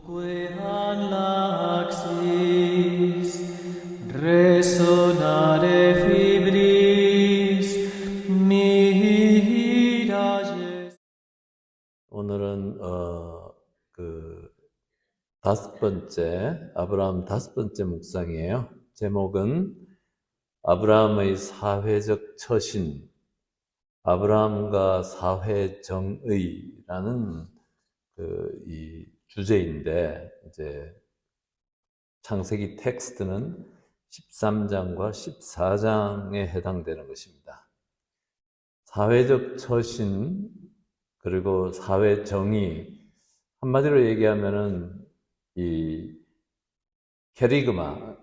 Quean laxis resonare fibris mirages. 오늘은 다섯 번째 아브라함 다섯 번째 묵상이에요. 제목은 아브라함의 사회적 처신, 아브라함과 사회정의라는 이 주제인데, 이제 창세기 텍스트는 13장과 14장에 해당되는 것입니다. 사회적 처신 그리고 사회정의, 한마디로 얘기하면은 이 캐리그마,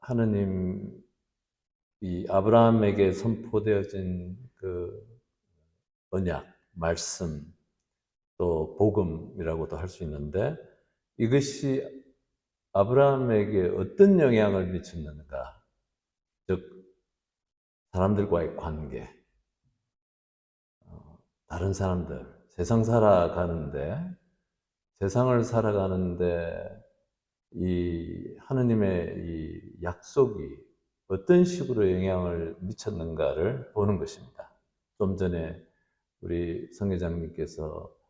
하느님 이 아브라함에게 선포되어진 그 언약, 말씀, 또 복음이라고도 할 수 있는데, 이것이 아브라함에게 어떤 영향을 미쳤는가? 즉 사람들과의 관계, 다른 사람들, 세상을 살아가는데 이 하느님의 이 약속이 어떤 식으로 영향을 미쳤는가를 보는 것입니다. 좀 전에 우리 성회장님께서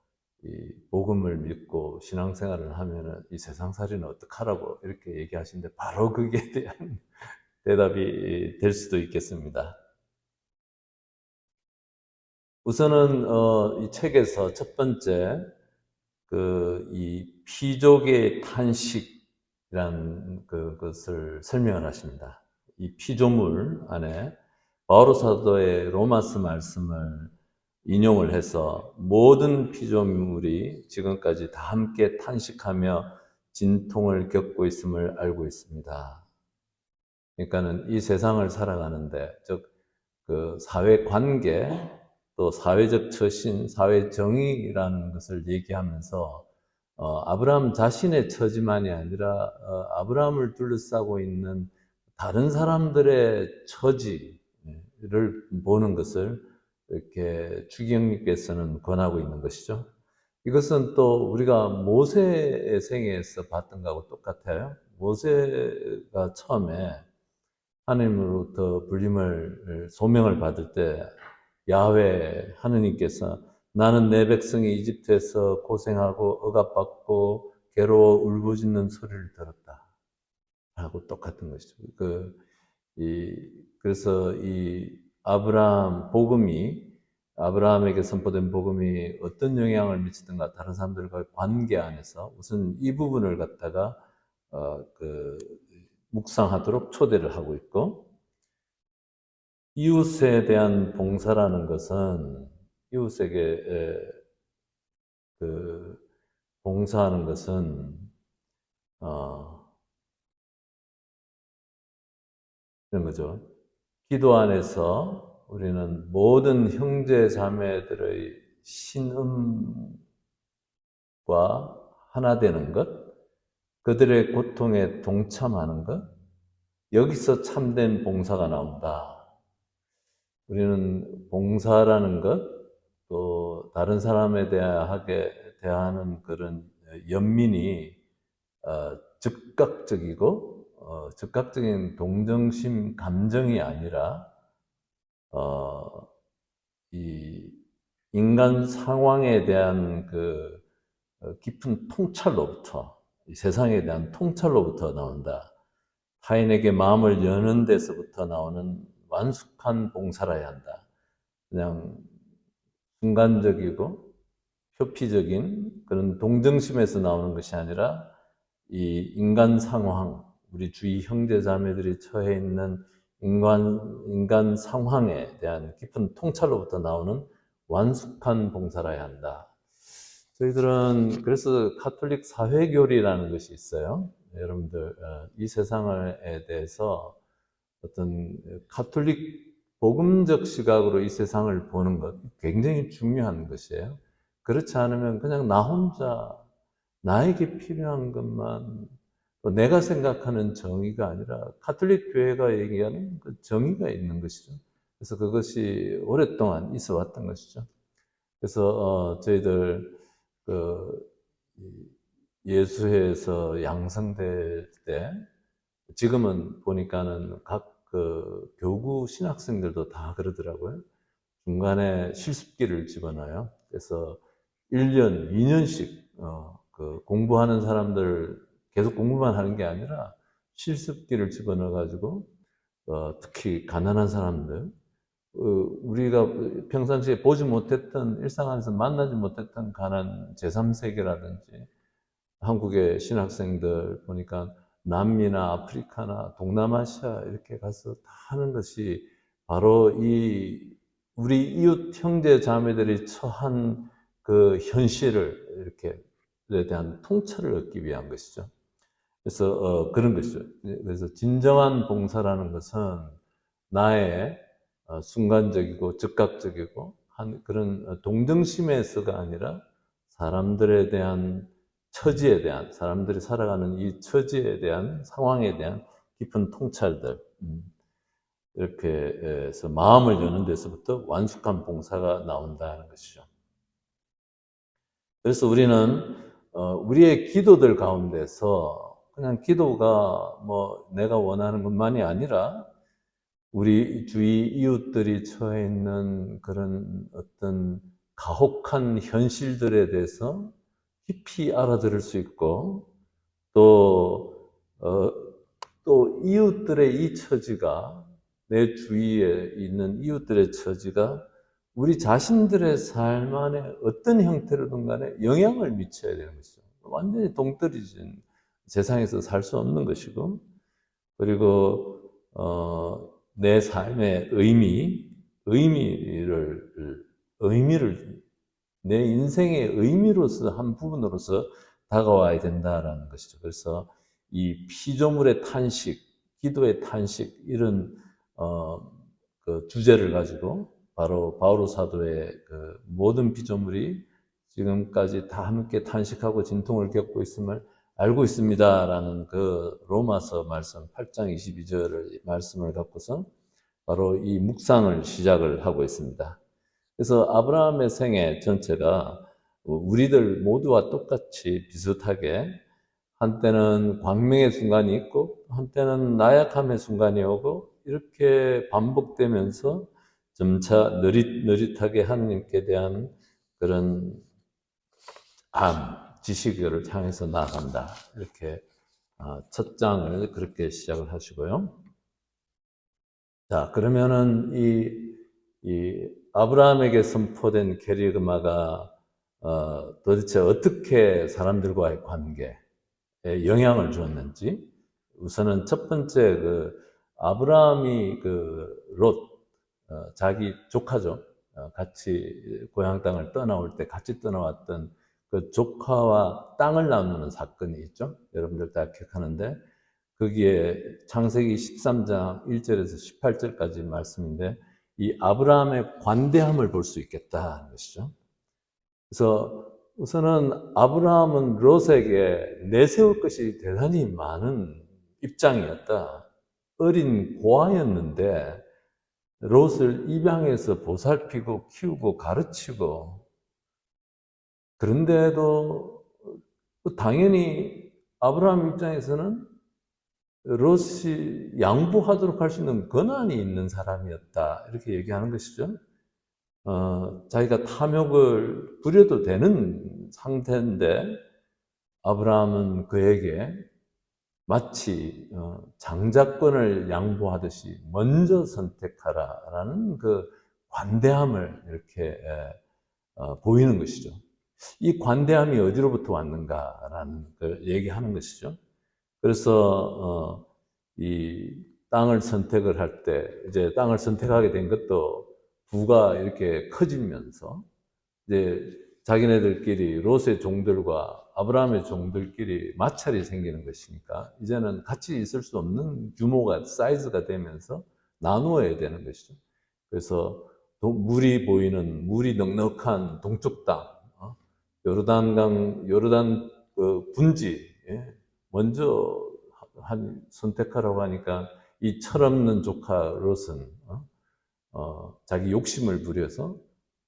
이 복음을 믿고 신앙생활을 하면은 이 세상살이는 어떡하라고 이렇게 얘기하시는데, 바로 거기에 대한 대답이 될 수도 있겠습니다. 우선은 이 책에서 첫 번째 이 피조개의 탄식이란 그것을 설명을 하십니다. 이 피조물 안에 바오로 사도의 로마서 말씀을 인용을 해서 모든 피조물이 지금까지 다 함께 탄식하며 진통을 겪고 있음을 알고 있습니다. 그러니까는 이 세상을 살아가는데, 즉 그 사회 관계, 또 사회적 처신, 사회 정의라는 것을 얘기하면서 아브라함 자신의 처지만이 아니라 아브라함을 둘러싸고 있는 다른 사람들의 처지를 보는 것을 이렇게 주기영님께서는 권하고 있는 것이죠. 이것은 또 우리가 모세의 생애에서 봤던 것하고 똑같아요. 모세가 처음에 하나님으로부터 소명을 받을 때 야훼 하느님께서 나는 내 백성이 이집트에서 고생하고 억압받고 괴로워 울부짖는 소리를 들었다 하고 똑같은 것이죠. 그래서 이 아브라함에게 선포된 복음이 어떤 영향을 미치든가, 다른 사람들과의 관계 안에서 우선 이 부분을 갖다가 묵상하도록 초대를 하고 있고, 이웃에 대한 봉사라는 것은, 이웃에게 봉사하는 것은 이런 거죠. 기도 안에서 우리는 모든 형제 자매들의 신음과 하나 되는 것, 그들의 고통에 동참하는 것, 여기서 참된 봉사가 나온다. 우리는 봉사라는 것, 또 다른 사람에 대하는 그런 연민이 즉각적인 동정심 감정이 아니라 이 인간 상황에 대한 깊은 통찰로부터, 이 세상에 대한 통찰로부터 나온다. 타인에게 마음을 여는 데서부터 나오는 완숙한 봉사라야 한다. 그냥 순간적이고 표피적인 그런 동정심에서 나오는 것이 아니라, 이 인간 상황, 우리 주위 형제 자매들이 처해 있는 인간 상황에 대한 깊은 통찰로부터 나오는 완숙한 봉사라야 한다. 저희들은 그래서 가톨릭 사회교리라는 것이 있어요. 여러분들 이 세상에 대해서 어떤 가톨릭 복음적 시각으로 이 세상을 보는 것 굉장히 중요한 것이에요. 그렇지 않으면 그냥 나 혼자 나에게 필요한 것만, 또 내가 생각하는 정의가 아니라 가톨릭 교회가 얘기하는 그 정의가 있는 것이죠. 그래서 그것이 오랫동안 있어 왔던 것이죠. 그래서 저희들 예수회에서 양성될 때, 지금은 보니까는 각 그 교구 신학생들도 다 그러더라고요. 중간에 실습기를 집어넣어요. 그래서 1년, 2년씩 그 공부하는 사람들 계속 공부만 하는 게 아니라 실습기를 집어넣어 가지고 특히 가난한 사람들, 우리가 평상시에 보지 못했던, 일상 안에서 만나지 못했던 가난 제3세계라든지 한국의 신학생들 보니까 남미나 아프리카나 동남아시아 이렇게 가서 다 하는 것이 바로 이 우리 이웃 형제 자매들이 처한 그 현실을 이렇게 에 대한 통찰을 얻기 위한 것이죠. 그래서 그런 것이죠. 그래서 진정한 봉사라는 것은 나의 순간적이고 즉각적이고 한 그런 동정심에서가 아니라 사람들에 대한 처지에 대한, 사람들이 살아가는 이 처지에 대한, 상황에 대한 깊은 통찰들, 이렇게 해서 마음을 여는 데서부터 완숙한 봉사가 나온다는 것이죠. 그래서 우리는 우리의 기도들 가운데서 그냥 기도가 뭐 내가 원하는 것만이 아니라 우리 주위 이웃들이 처해 있는 그런 어떤 가혹한 현실들에 대해서 깊이 알아들을 수 있고, 또, 어, 또 이웃들의 이 처지가, 내 주위에 있는 이웃들의 처지가 우리 자신들의 삶 안에 어떤 형태로든 간에 영향을 미쳐야 되는 것이죠. 완전히 동떨어진 세상에서 살 수 없는 것이고, 그리고, 내 삶의 의미를, 내 인생의 의미로서 한 부분으로서 다가와야 된다라는 것이죠. 그래서 이 피조물의 탄식, 기도의 탄식, 이런, 그 주제를 가지고 바로 바오로 사도의 그 모든 피조물이 지금까지 다 함께 탄식하고 진통을 겪고 있음을 알고 있습니다라는 그 로마서 말씀 8장 22절의 말씀을 갖고서 바로 이 묵상을 시작을 하고 있습니다. 그래서 아브라함의 생애 전체가 우리들 모두와 똑같이 비슷하게 한때는 광명의 순간이 있고 한때는 나약함의 순간이 오고 이렇게 반복되면서 점차 느릿느릿하게 하나님께 대한 그런 지식을 향해서 나아간다. 이렇게 첫 장을 그렇게 시작을 하시고요. 자, 그러면은 이 아브라함에게 선포된 게리그마가 도대체 어떻게 사람들과의 관계에 영향을 주었는지, 우선은 첫 번째 아브라함이 자기 조카죠. 같이 고향 땅을 떠나올 때 같이 떠나왔던 그 조카와 땅을 나누는 사건이 있죠. 여러분들 다 기억하는데, 거기에 창세기 13장 1절에서 18절까지 말씀인데, 이 아브라함의 관대함을 볼 수 있겠다는 것이죠. 그래서 우선은 아브라함은 롯에게 내세울 것이 대단히 많은 입장이었다. 어린 고아였는데 롯을 입양해서 보살피고 키우고 가르치고, 그런데도 당연히 아브라함 입장에서는 롯이 양보하도록 할 수 있는 권한이 있는 사람이었다. 이렇게 얘기하는 것이죠. 자기가 탐욕을 부려도 되는 상태인데 아브라함은 그에게 마치 장자권을 양보하듯이 먼저 선택하라라는 그 관대함을 이렇게 보이는 것이죠. 이 관대함이 어디로부터 왔는가라는 걸 얘기하는 것이죠. 그래서 이 땅을 선택을 할 때, 이제 땅을 선택하게 된 것도 부가 이렇게 커지면서 이제 자기네들끼리 롯의 종들과 아브라함의 종들끼리 마찰이 생기는 것이니까 이제는 같이 있을 수 없는 규모가, 사이즈가 되면서 나누어야 되는 것이죠. 그래서 물이 넉넉한 동쪽 땅, 요르단 그 분지, 먼저 선택하라고 하니까 이 철없는 조카 롯은 자기 욕심을 부려서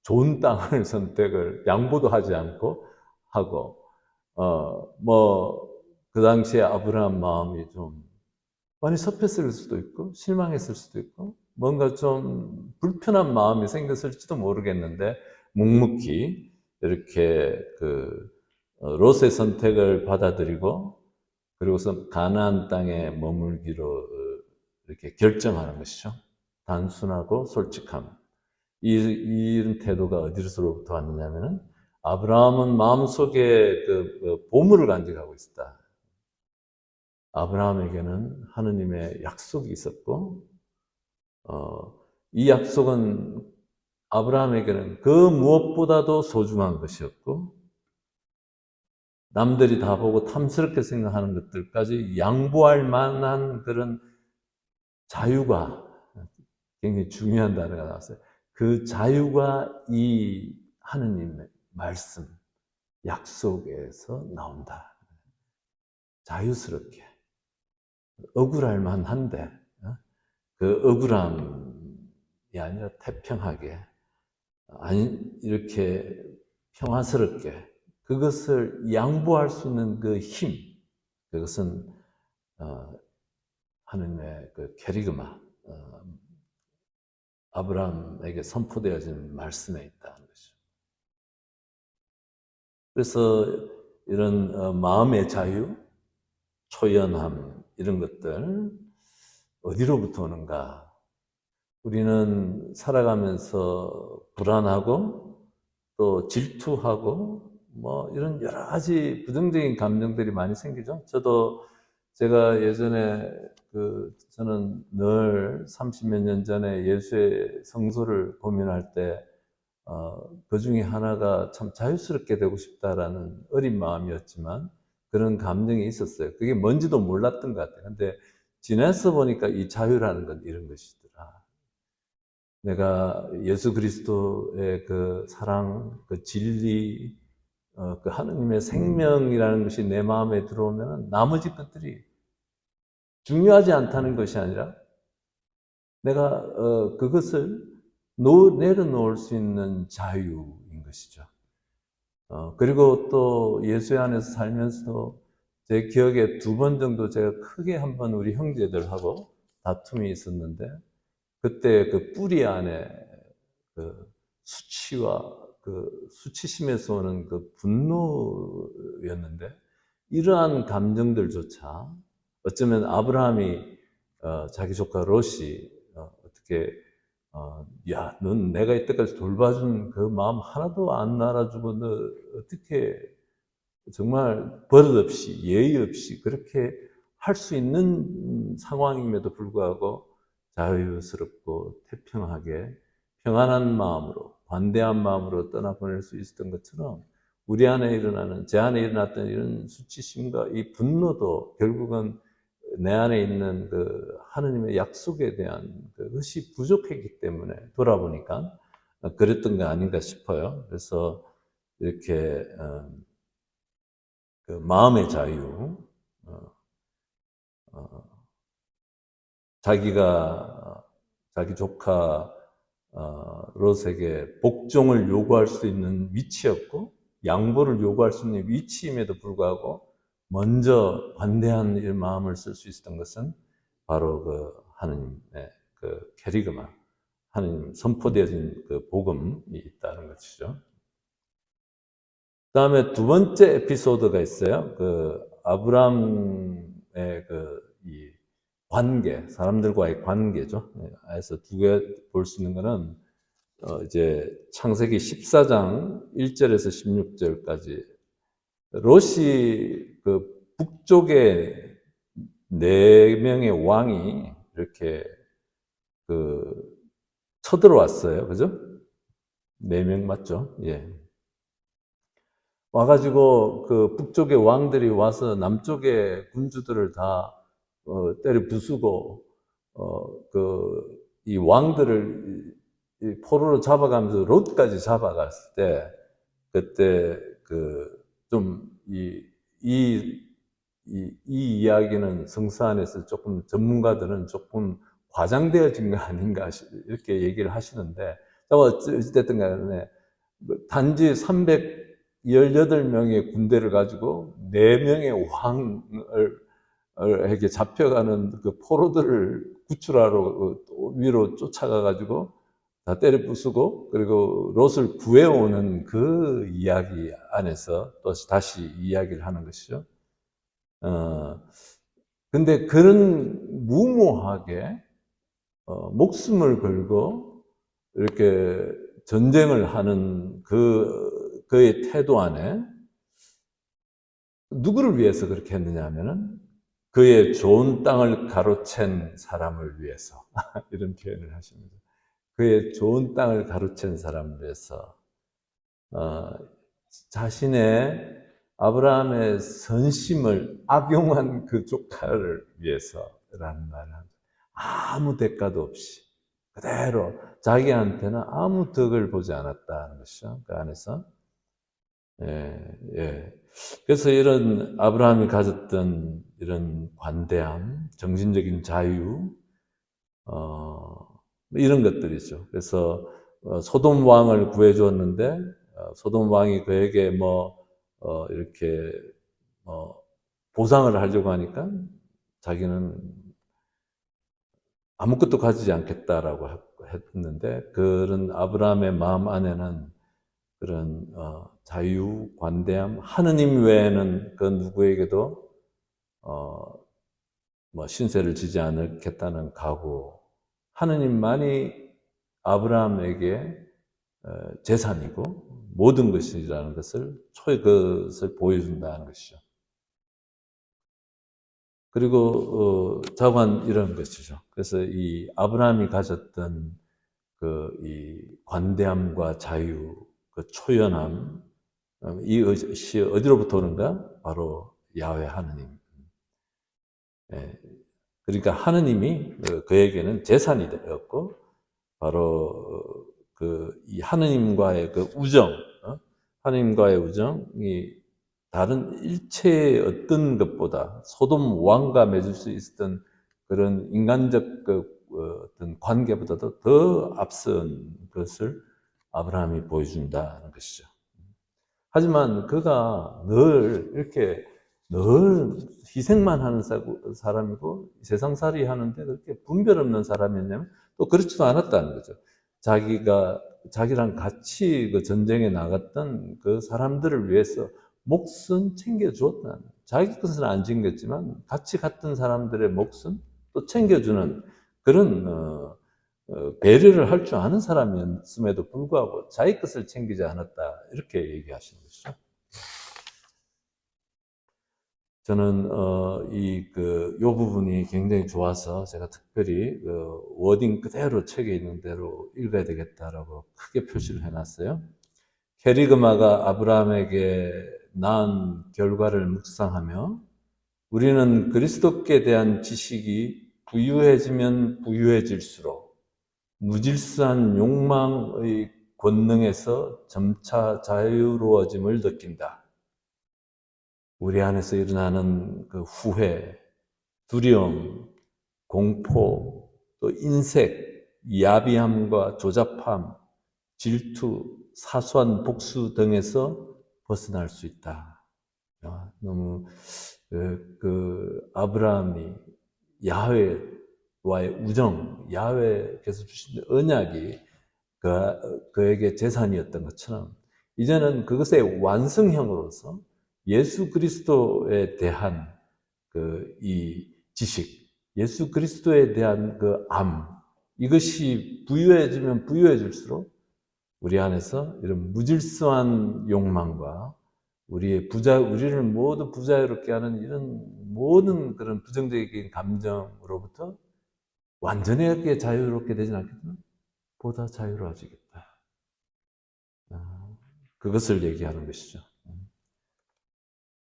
좋은 땅을 양보도 하지 않고 하고, 그 당시에 아브라함 마음이 좀 많이 섭했을 수도 있고, 실망했을 수도 있고, 뭔가 좀 불편한 마음이 생겼을지도 모르겠는데, 묵묵히 이렇게 롯의 선택을 받아들이고, 그리고서 가나안 땅에 머물기로 이렇게 결정하는 것이죠. 단순하고 솔직함. 이런 태도가 어디로부터 왔느냐면은, 아브라함은 마음속에 보물을 간직하고 있었다. 아브라함에게는 하느님의 약속이 있었고, 이 약속은 아브라함에게는 그 무엇보다도 소중한 것이었고, 남들이 다 보고 탐스럽게 생각하는 것들까지 양보할 만한 그런 자유가 굉장히 중요한 단어가 나왔어요. 그 자유가 이 하느님의 말씀, 약속에서 나온다. 자유스럽게. 억울할 만한데, 그 억울함이 아니라 태평하게, 아니, 이렇게 평화스럽게, 그것을 양보할 수 있는 그 힘, 그것은, 하느님의 그 캐리그마, 아브라함에게 선포되어진 말씀에 있다는 것이죠. 그래서 이런 마음의 자유, 초연함, 이런 것들, 어디로부터 오는가? 우리는 살아가면서 불안하고 또 질투하고 뭐 이런 여러 가지 부정적인 감정들이 많이 생기죠. 제가 예전에 저는 늘 30몇 년 전에 예수의 성소를 고민할 때, 그 중에 하나가 참 자유스럽게 되고 싶다라는 어린 마음이었지만 그런 감정이 있었어요. 그게 뭔지도 몰랐던 것 같아요. 근데 지내서 보니까 이 자유라는 건 이런 것이더라. 내가 예수 그리스도의 그 사랑, 그 진리, 그 하느님의 생명이라는 것이 내 마음에 들어오면 나머지 것들이 중요하지 않다는 것이 아니라 내가 그것을 내려놓을 수 있는 자유인 것이죠. 그리고 또 예수 안에서 살면서도 제 기억에 2번 정도 제가 크게 한번 우리 형제들하고 다툼이 있었는데, 그때 그 뿌리 안에 그 수치와 그 수치심에서 오는 그 분노였는데, 이러한 감정들조차 어쩌면 아브라함이 자기 조카 롯이 어떻게 야, 넌 내가 이때까지 돌봐준 그 마음 하나도 안 알아주고 너 어떻게 정말 버릇없이 예의 없이 그렇게 할 수 있는 상황임에도 불구하고 자유스럽고 태평하게 평안한 마음으로, 관대한 마음으로 떠나보낼 수 있었던 것처럼, 우리 안에 일어나는, 제 안에 일어났던 이런 수치심과 이 분노도 결국은 내 안에 있는 그 하느님의 약속에 대한 그것이 부족했기 때문에 돌아보니까 그랬던 거 아닌가 싶어요. 그래서 이렇게 그 마음의 자유, 자기 조카 롯에게 복종을 요구할 수 있는 위치였고, 양보를 요구할 수 있는 위치임에도 불구하고 먼저 관대한 마음을 쓸 수 있었던 것은 바로 그 하느님의 그 캐리그마, 하느님 선포되어진 그 복음이 있다는 것이죠. 그 다음에 2번째 에피소드가 있어요. 그 아브라함의 이 관계, 사람들과의 관계죠. 그래서 2개 볼 수 있는 거는 이제 창세기 14장 1절에서 16절까지 롯이 그 북쪽에 4명의 왕이 이렇게 쳐들어왔어요. 그죠? 4명 맞죠? 예. 와가지고 그 북쪽의 왕들이 와서 남쪽의 군주들을 다 때려 부수고 이 왕들을 이 포로로 잡아가면서 롯까지 잡아갔을 때, 그때 이 이야기는 성서 안에서 조금 전문가들은 조금 과장되어진 거 아닌가 이렇게 얘기를 하시는데, 어쨌든 간에 단지 18명의 군대를 가지고 4명의 왕을 에게 잡혀가는 그 포로들을 구출하러 위로 쫓아가 가지고 다 때려 부수고 그리고 롯을 구해오는 그 이야기 안에서 또 다시 이야기를 하는 것이죠. 근데 그런 무모하게 목숨을 걸고 이렇게 전쟁을 하는 그의 태도 안에 누구를 위해서 그렇게 했느냐 하면은 그의 좋은 땅을 가로챈 사람을 위해서 이런 표현을 하십니다. 그의 좋은 땅을 가로챈 사람을 위해서 어, 자신의 아브라함의 선심을 악용한 그 조카를 위해서라는 말을 합니다. 아무 대가도 없이 그대로 자기한테는 아무 덕을 보지 않았다는 것이죠. 그 안에서 예, 예. 그래서 이런 아브라함이 가졌던 이런 관대함, 정신적인 자유, 이런 것들이죠. 그래서 소돔 왕을 구해주었는데 소돔 왕이 그에게 이렇게 보상을 하려고 하니까 자기는 아무것도 가지지 않겠다라고 했는데 그런 아브라함의 마음 안에는 그런 자유, 관대함, 하느님 외에는 그 누구에게도 신세를 지지 않겠다는 각오, 하느님만이 아브라함에게 재산이고 모든 것이라는 것을 그것을 보여준다는 것이죠. 그리고 자관 이런 것이죠. 그래서 이 아브라함이 가졌던 이 관대함과 자유, 그 초연함, 이것이 어디로부터 오는가? 바로 야훼 하느님. 예. 그러니까 하느님이 그에게는 재산이 되었고, 바로 이 하느님과의 그 우정, 하느님과의 우정이 다른 일체의 어떤 것보다 소돔 왕과 맺을 수 있었던 그런 인간적 어떤 관계보다도 더 앞선 것을 아브라함이 보여준다는 것이죠. 하지만 그가 늘 이렇게 늘 희생만 하는 사람이고 세상살이 하는데 그렇게 분별 없는 사람이었냐면 또 그렇지도 않았다는 거죠. 자기랑 같이 그 전쟁에 나갔던 그 사람들을 위해서 몫은 챙겨주었다는, 자기 것은 안 챙겼지만 같이 갔던 사람들의 몫은 또 챙겨주는 그런 배려를 할 줄 아는 사람이었음에도 불구하고 자기 것을 챙기지 않았다 이렇게 얘기하시는 것이죠. 저는 요 부분이 굉장히 좋아서 제가 특별히 워딩 그대로 책에 있는 대로 읽어야 되겠다라고 크게 표시를 해놨어요. 캐리그마가 아브라함에게 낳은 결과를 묵상하며 우리는 그리스도께 대한 지식이 부유해지면 부유해질수록 무질서한 욕망의 권능에서 점차 자유로워짐을 느낀다. 우리 안에서 일어나는 그 후회, 두려움, 공포, 또 인색, 야비함과 조잡함, 질투, 사소한 복수 등에서 벗어날 수 있다. 너무 아브라함이 야훼와의 우정, 야훼께서 주신 언약이 그에게 재산이었던 것처럼 이제는 그것의 완성형으로서 예수 그리스도에 대한 이 지식, 예수 그리스도에 대한 이것이 부유해지면 부유해질수록 우리 안에서 이런 무질서한 욕망과 우리를 모두 부자유롭게 하는 이런 모든 그런 부정적인 감정으로부터 완전하게 자유롭게 되지는 않겠지만 보다 자유로워지겠다. 그것을 얘기하는 것이죠.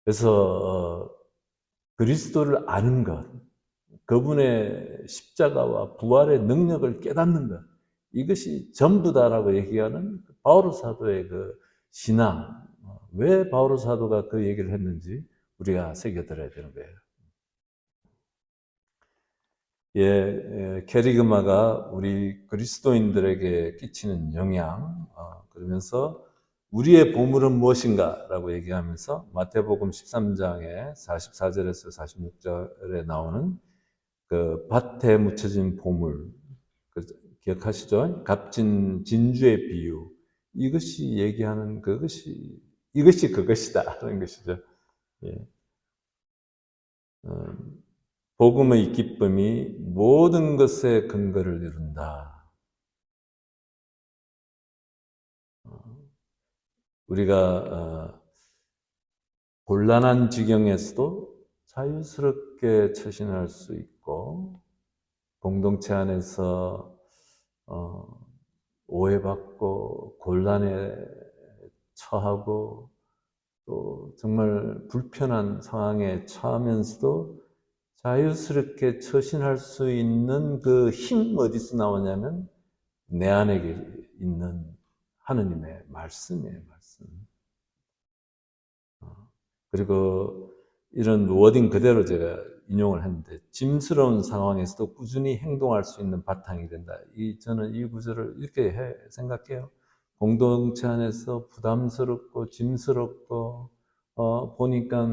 그래서 그리스도를 아는 것, 그분의 십자가와 부활의 능력을 깨닫는 것, 이것이 전부다라고 얘기하는 바오로 사도의 그 신앙, 왜 바오로 사도가 그 얘기를 했는지 우리가 새겨들어야 되는 거예요. 캐리그마가 우리 그리스도인들에게 끼치는 영향, 그러면서 우리의 보물은 무엇인가? 라고 얘기하면서 마태복음 13장에 44절에서 46절에 나오는 그 밭에 묻혀진 보물, 기억하시죠? 값진 진주의 비유. 이것이 얘기하는 이것이 그것이다. 하는 것이죠. 예. 복음의 기쁨이 모든 것의 근거를 이룬다. 우리가 곤란한 지경에서도 자유스럽게 처신할 수 있고, 공동체 안에서 오해받고 곤란에 처하고 또 정말 불편한 상황에 처하면서도 자유스럽게 처신할 수 있는 그 힘 어디서 나오냐면 내 안에 있는 하느님의 말씀이에요, 말씀. 그리고 이런 워딩 그대로 제가 인용을 했는데, 짐스러운 상황에서도 꾸준히 행동할 수 있는 바탕이 된다. 저는 이 구절을 이렇게 생각해요. 공동체 안에서 부담스럽고 짐스럽고 보니까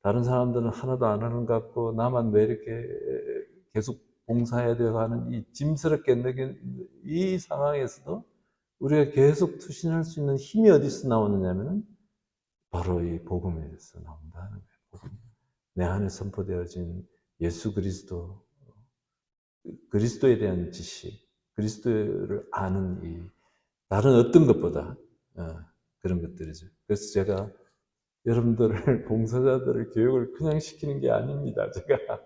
다른 사람들은 하나도 안 하는 것 같고 나만 왜 이렇게 계속 봉사해야 되고 하는 이 짐스럽게 느낀 이 상황에서도 우리가 계속 투신할 수 있는 힘이 어디서 나오느냐면 바로 이 복음에서 나온다는 거예요. 복음. 내 안에 선포되어진 예수 그리스도, 그리스도에 대한 지식, 그리스도를 아는 이 다른 어떤 것보다 그런 것들이죠. 그래서 제가 여러분들을 봉사자들을 교육을 그냥 시키는 게 아닙니다. 제가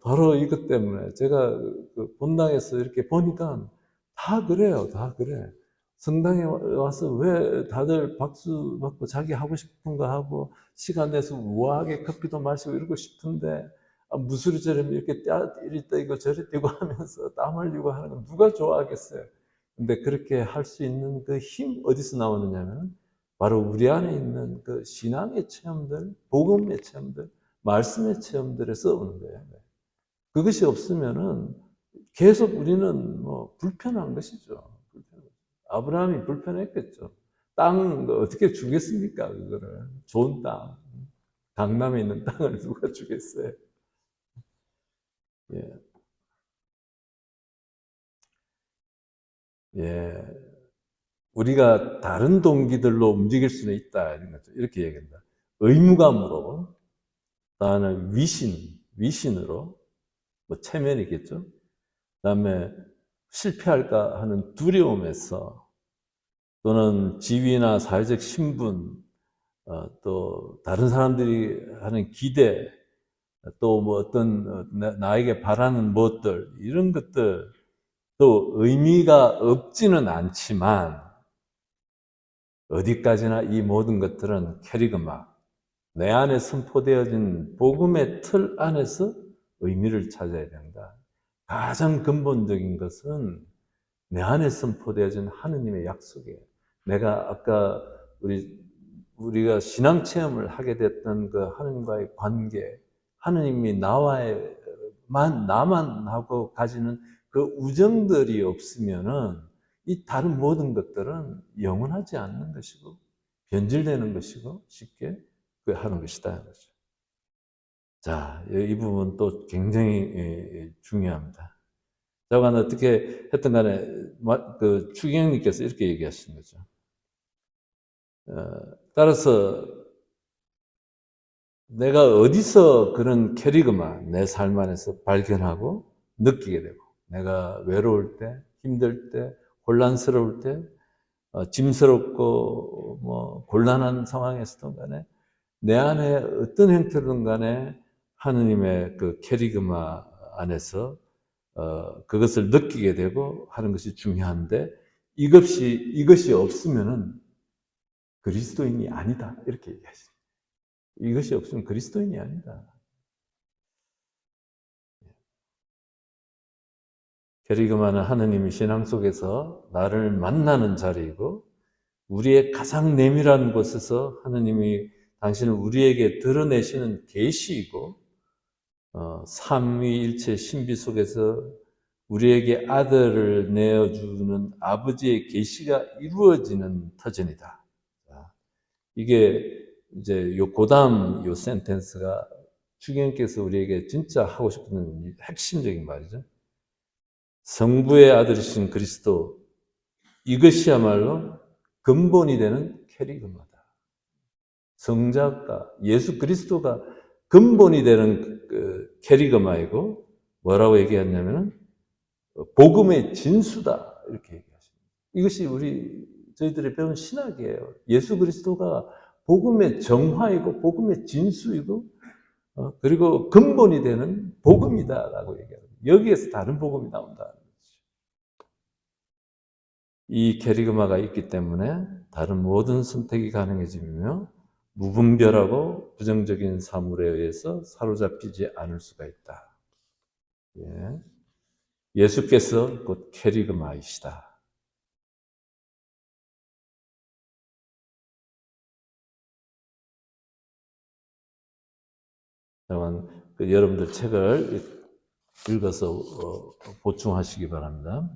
바로 이것 때문에 제가 그 본당에서 이렇게 보니까 다 그래요. 다 그래. 성당에 와서 왜 다들 박수 받고 자기 하고 싶은 거 하고 시간 내서 우아하게 커피도 마시고 이러고 싶은데 무수리처럼 이렇게 이리 뛰고 저리 뛰고 하면서 땀 흘리고 하는 건 누가 좋아하겠어요. 근데 그렇게 할 수 있는 그 힘 어디서 나오느냐면 바로 우리 안에 있는 그 신앙의 체험들, 복음의 체험들, 말씀의 체험들에서 오는 거예요. 그것이 없으면은 계속 우리는 뭐 불편한 것이죠. 아브라함이 불편했겠죠. 땅 어떻게 주겠습니까? 그거를 좋은 땅, 강남에 있는 땅을 누가 주겠어요? 예, 예. 우리가 다른 동기들로 움직일 수는 있다 이런 거죠. 이렇게 얘기합니다. 의무감으로, 나는 위신으로, 뭐 체면이겠죠. 그다음에 실패할까 하는 두려움에서 또는 지위나 사회적 신분, 또 다른 사람들이 하는 기대, 또 뭐 어떤 나에게 바라는 것들 이런 것들 또 의미가 없지는 않지만 어디까지나 이 모든 것들은 캐리그마 내 안에 선포되어진 복음의 틀 안에서 의미를 찾아야 된다. 가장 근본적인 것은 내 안에 선포되어진 하느님의 약속이에요. 내가 아까 우리가 신앙 체험을 하게 됐던 그 하느님과의 관계, 하느님이 나만 하고 가지는 그 우정들이 없으면은 이 다른 모든 것들은 영원하지 않는 것이고 변질되는 것이고 쉽게 하는 것이다. 자, 이 부분 또 굉장히 중요합니다. 저건 어떻게 했든 간에 그 추경님께서 이렇게 얘기하신 거죠. 따라서 내가 어디서 그런 캐리그마 내 삶 안에서 발견하고 느끼게 되고 내가 외로울 때, 힘들 때, 혼란스러울 때, 짐스럽고 뭐 곤란한 상황에서든 간에 내 안에 어떤 형태로든 간에 하느님의 그 캐리그마 안에서 그것을 느끼게 되고 하는 것이 중요한데 이것이 없으면은 그리스도인이 아니다 이렇게 얘기하시죠. 이것이 없으면 그리스도인이 아니다. 캐리그마는 하느님이 신앙 속에서 나를 만나는 자리이고 우리의 가장 내밀한 곳에서 하느님이 당신을 우리에게 드러내시는 계시이고 삼위일체 신비 속에서 우리에게 아들을 내어주는 아버지의 계시가 이루어지는 터전이다. 이게 이제 요 고담 요 센텐스가 주경께서 우리에게 진짜 하고 싶은 핵심적인 말이죠. 성부의 아들이신 그리스도, 이것이야말로 근본이 되는 캐리그마다. 성자가 예수 그리스도가 근본이 되는 그 캐리그마이고, 뭐라고 얘기했냐면은 복음의 진수다 이렇게 얘기하십니다. 이것이 저희들이 배운 신학이에요. 예수 그리스도가 복음의 정화이고 복음의 진수이고 그리고 근본이 되는 복음이다라고 얘기합니다. 여기에서 다른 복음이 나온다. 이 캐리그마가 있기 때문에 다른 모든 선택이 가능해지며 무분별하고 부정적인 사물에 의해서 사로잡히지 않을 수가 있다. 예. 예수께서 곧 캐리그마이시다. 여러분들 책을 읽어서 보충하시기 바랍니다.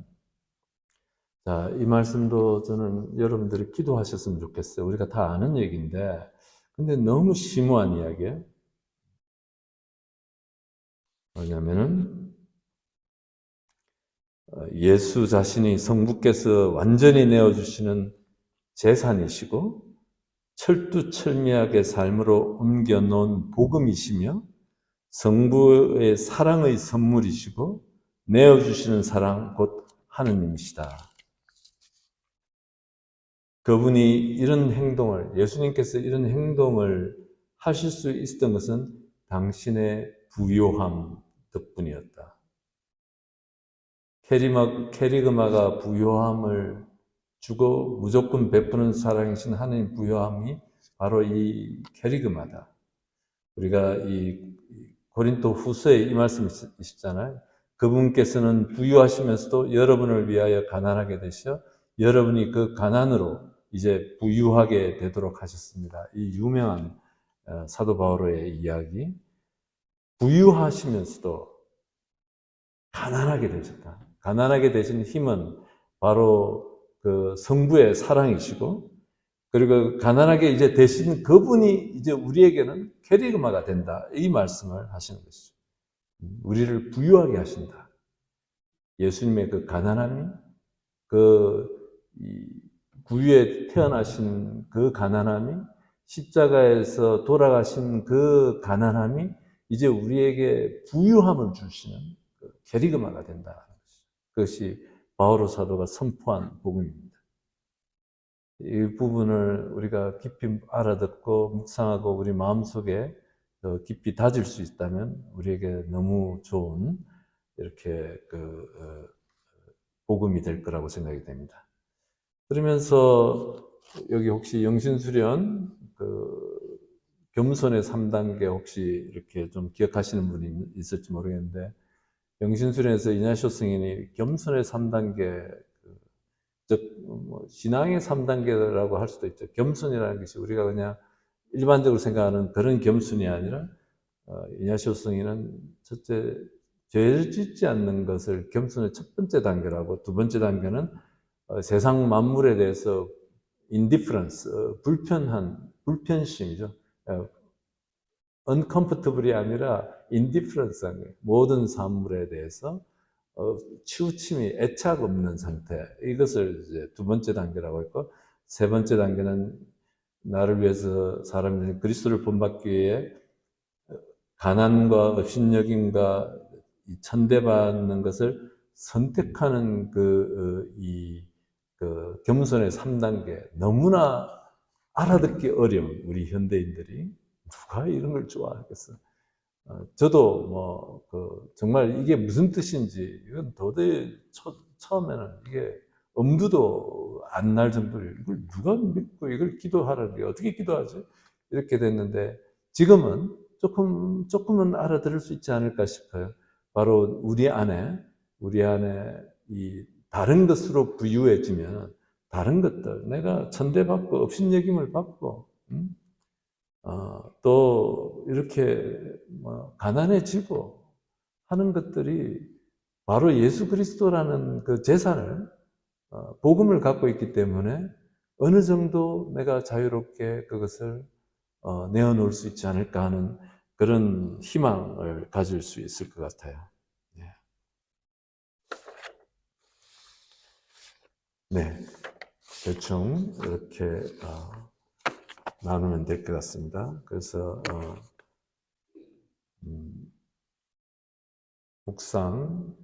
자, 이 말씀도 저는 여러분들이 기도하셨으면 좋겠어요. 우리가 다 아는 얘기인데, 근데 너무 심오한 이야기예요. 뭐냐면은, 예수 자신이 성부께서 완전히 내어주시는 재산이시고, 철두철미하게 삶으로 옮겨놓은 복음이시며, 성부의 사랑의 선물이시고, 내어주시는 사랑, 곧 하느님이시다. 그분이 이런 행동을, 예수님께서 이런 행동을 하실 수 있었던 것은 당신의 부요함 덕분이었다. 캐리그마가 부요함을 주고 무조건 베푸는 사랑이신 하나님 부요함이 바로 이 캐리그마다. 우리가 이 고린도 후서에 이 말씀이 있잖아요. 그분께서는 부유하시면서도 여러분을 위하여 가난하게 되셔 여러분이 그 가난으로 이제 부유하게 되도록 하셨습니다. 이 유명한 사도 바오로의 이야기. 부유하시면서도 가난하게 되셨다. 가난하게 되신 힘은 바로 그 성부의 사랑이시고, 그리고 가난하게 이제 되신 그분이 이제 우리에게는 캐리그마가 된다. 이 말씀을 하시는 것이죠. 우리를 부유하게 하신다. 예수님의 그 가난함이, 구유에 태어나신 그 가난함이, 십자가에서 돌아가신 그 가난함이 이제 우리에게 부유함을 주시는 그 캐리그마가 된다는 것이죠. 그것이 바오로 사도가 선포한 복음입니다. 이 부분을 우리가 깊이 알아듣고 묵상하고 우리 마음속에 더 깊이 다질 수 있다면 우리에게 너무 좋은 이렇게 복음이 될 거라고 생각이 됩니다. 그러면서 여기 혹시 영신수련 겸손의 3단계 혹시 이렇게 좀 기억하시는 분이 있을지 모르겠는데, 영신수련에서 이냐시오 스님이 겸손의 3단계, 즉 신앙의 3단계라고 할 수도 있죠. 겸손이라는 것이 우리가 그냥 일반적으로 생각하는 그런 겸손이 아니라 이냐시오 스님은 첫째, 죄를 짓지 않는 것을 겸손의 첫 번째 단계라고, 두 번째 단계는 세상 만물에 대해서 indifference, 불편심이죠. uncomfortable이 아니라 indifference한 거예요. 모든 사물에 대해서 치우침이 애착 없는 상태. 이것을 이제 두 번째 단계라고 했고, 세 번째 단계는 나를 위해서 사람들이 그리스도를 본받기 위해 가난과 업신여김과 천대받는 것을 선택하는 겸손의 3단계. 너무나 알아듣기 어려운 우리 현대인들이 누가 이런 걸 좋아하겠어. 저도 정말 이게 무슨 뜻인지, 이건 도저히 처음에는 이게 엄두도 안 날 정도로 이걸 누가 믿고 이걸 기도하라는 게 어떻게 기도하지? 이렇게 됐는데, 지금은 조금은 알아들을 수 있지 않을까 싶어요. 바로 우리 안에 이 다른 것으로 부유해지면 다른 것들, 내가 천대받고 업신여김을 받고, 또 이렇게 가난해지고 하는 것들이 바로 예수 그리스도라는 그 재산을, 복음을 갖고 있기 때문에 어느 정도 내가 자유롭게 그것을 내어놓을 수 있지 않을까 하는 그런 희망을 가질 수 있을 것 같아요. 네. 네. 대충 이렇게 나누면 될 것 같습니다. 그래서 묵상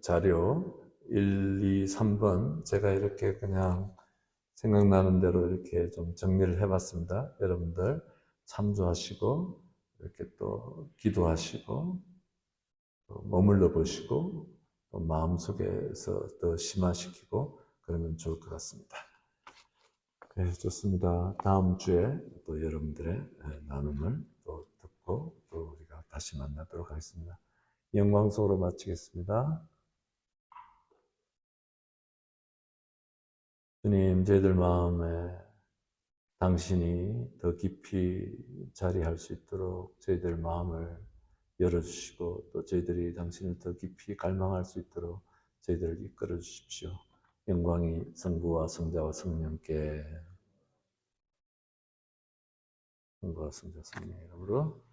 자료 1, 2, 3번 제가 이렇게 그냥 생각나는 대로 이렇게 좀 정리를 해봤습니다. 여러분들 참조하시고 이렇게 또 기도하시고 또 머물러 보시고 또 마음속에서 더 심화시키고 그러면 좋을 것 같습니다. 네, 좋습니다. 다음 주에 또 여러분들의 나눔을 또 듣고 또 우리가 다시 만나도록 하겠습니다. 영광속으로 마치겠습니다. 주님, 저희들 마음에 당신이 더 깊이 자리할 수 있도록 저희들 마음을 열어주시고 또 저희들이 당신을 더 깊이 갈망할 수 있도록 저희들을 이끌어 주십시오. 영광이 성부와 성자와 성령께 성부와 성자 성령의 이름으로